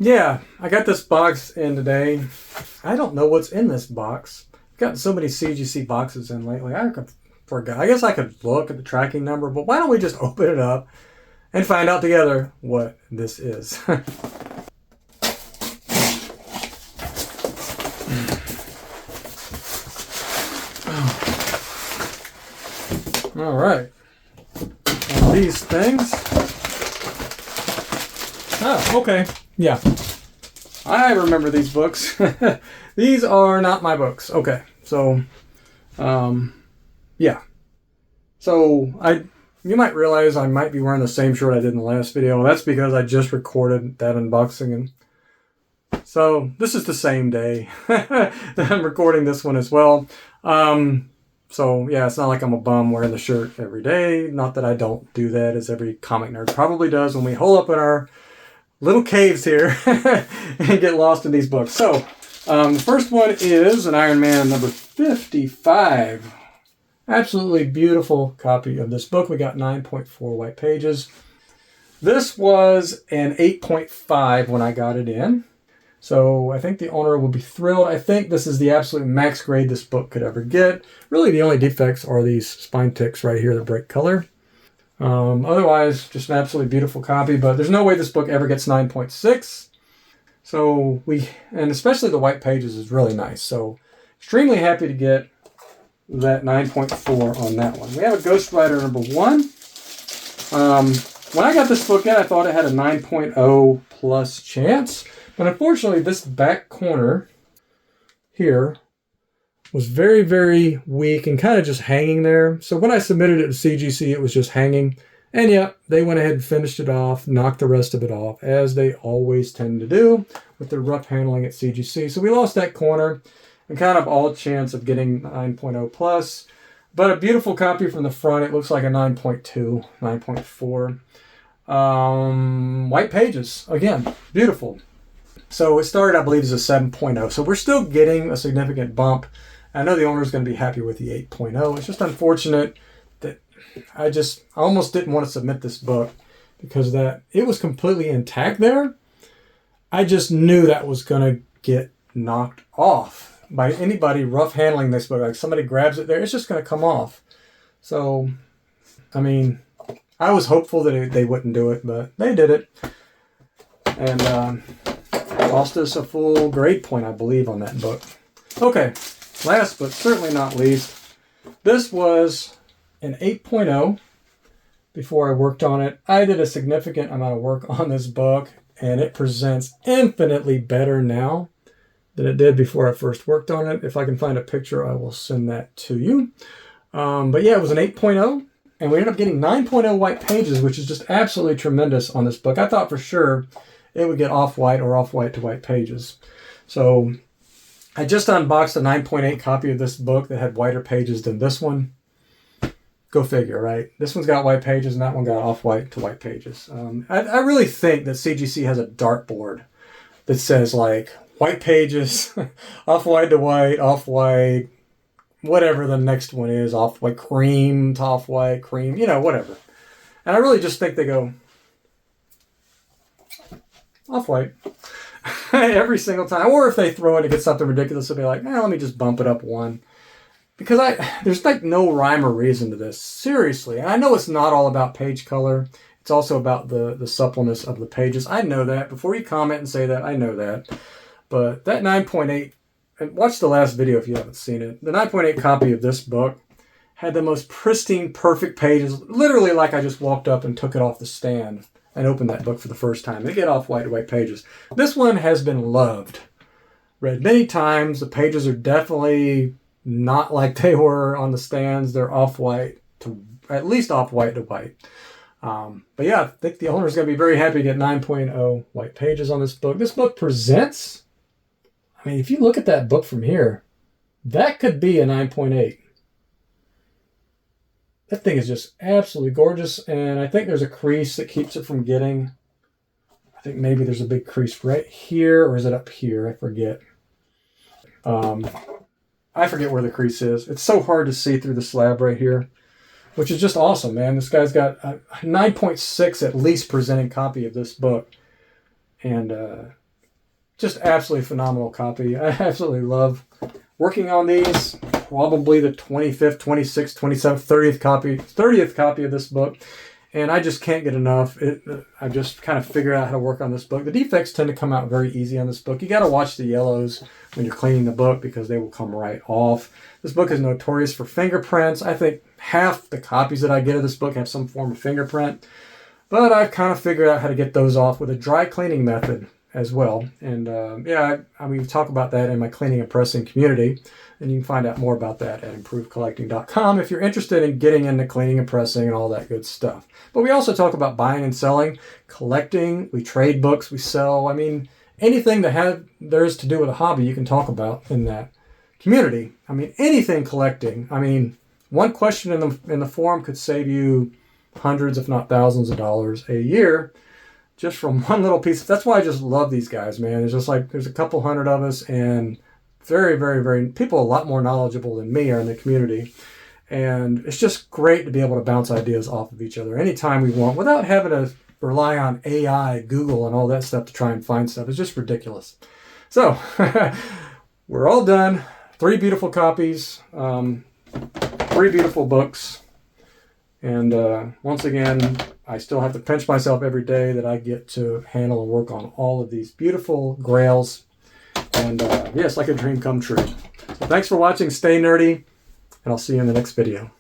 Yeah, I got this box in today. I don't know what's in this box. I've gotten so many CGC boxes in lately. I forgot. I guess I could look at the tracking number, but why don't we just open it up and find out together what this is? All right. And these things. Oh, okay. Yeah. I remember these books. These are not my books. Okay. So, yeah. So, you might realize I might be wearing the same shirt I did in the last video. That's because I just recorded that unboxing. And so, this is the same day that I'm recording this one as well. So, yeah, it's not like I'm a bum wearing the shirt every day. Not that I don't do that, as every comic nerd probably does when we hole up in our little caves here and get lost in these books. So, the first one is an Iron Man number 55. Absolutely beautiful copy of this book. We got 9.4 white pages. This was an 8.5 when I got it in. So I think the owner will be thrilled. I think this is the absolute max grade this book could ever get. Really, the only defects are these spine ticks right here that break color. Otherwise, just an absolutely beautiful copy, but there's no way this book ever gets 9.6. So and especially the white pages is really nice. So extremely happy to get that 9.4 on that one. We have a Ghost Rider number 1. When I got this book in, I thought it had a 9.0 plus chance. But unfortunately, this back corner here was very, very weak and kind of just hanging there. So when I submitted it to CGC, it was just hanging. And yeah, they went ahead and finished it off, knocked the rest of it off, as they always tend to do with their rough handling at CGC. So we lost that corner and kind of all chance of getting 9.0 plus. But a beautiful copy from the front. It looks like a 9.2, 9.4. White pages, again, beautiful. So it started, I believe, as a 7.0. So we're still getting a significant bump. I know the owner's going to be happy with the 8.0. It's just unfortunate that I almost didn't want to submit this book because that it was completely intact there. I just knew that was going to get knocked off by anybody rough handling this book. Like somebody grabs it there, it's just going to come off. So, I mean, I was hopeful that they wouldn't do it, but they did it. And, lost us a full grade point, I believe, on that book. Okay, last but certainly not least, this was an 8.0 before I worked on it. I did a significant amount of work on this book, and it presents infinitely better now than it did before I first worked on it. If I can find a picture, I will send that to you. But yeah, it was an 8.0, and we ended up getting 9.0 white pages, which is just absolutely tremendous on this book. I thought for sure it would get off-white or off-white to white pages. So I just unboxed a 9.8 copy of this book that had whiter pages than this one. Go figure, right? This one's got white pages and that one got off-white to white pages. I really think that CGC has a dartboard that says like white pages, off-white to white, off-white, whatever the next one is, off-white cream to off-white cream, whatever. And I really just think they go off-white every single time. Or if they throw in to get something ridiculous, they'll be like, let me just bump it up one. Because there's like no rhyme or reason to this. Seriously. And I know it's not all about page color. It's also about the suppleness of the pages. I know that. Before you comment and say that, I know that. But that 9.8, and watch the last video if you haven't seen it. The 9.8 copy of this book had the most pristine, perfect pages. Literally like I just walked up and took it off the stand and opened that book for the first time. They get off white to white pages. This one has been loved. Read many times. The pages are definitely not like they were on the stands. They're off-white to, at least off-white to white. But yeah, I think the owner's going to be very happy to get 9.0 white pages on this book. This book presents, I mean, if you look at that book from here, that could be a 9.8. That thing is just absolutely gorgeous, and I think there's a crease that keeps it from getting, I think maybe there's a big crease right here, or is it up here? I forget. I forget where the crease is. It's so hard to see through the slab right here, which is just awesome, man. This guy's got a 9.6 at least presenting copy of this book, and just absolutely phenomenal copy. I absolutely love working on these. Probably the 25th, 26th, 27th, 30th copy of this book. And I just can't get enough. I just kind of figured out how to work on this book. The defects tend to come out very easy on this book. You got to watch the yellows when you're cleaning the book because they will come right off. This book is notorious for fingerprints. I think half the copies that I get of this book have some form of fingerprint. But I've kind of figured out how to get those off with a dry cleaning method as well. And yeah, we talk about that in my cleaning and pressing community. And you can find out more about that at improvedcollecting.com if you're interested in getting into cleaning and pressing and all that good stuff. But we also talk about buying and selling, collecting. We trade books, we sell. I mean, anything that there is to do with a hobby, you can talk about in that community. I mean, anything collecting. I mean, one question in the forum could save you hundreds, if not thousands of dollars a year just from one little piece. That's why I just love these guys, man. It's just like there's a couple hundred of us, and very, very, very people a lot more knowledgeable than me are in the community. And it's just great to be able to bounce ideas off of each other anytime we want without having to rely on AI, Google, and all that stuff to try and find stuff. It's just ridiculous. So we're all done. 3 beautiful copies, 3 beautiful books. And once again, I still have to pinch myself every day that I get to handle and work on all of these beautiful grails. And yes, like a dream come true. So thanks for watching. Stay nerdy, and I'll see you in the next video.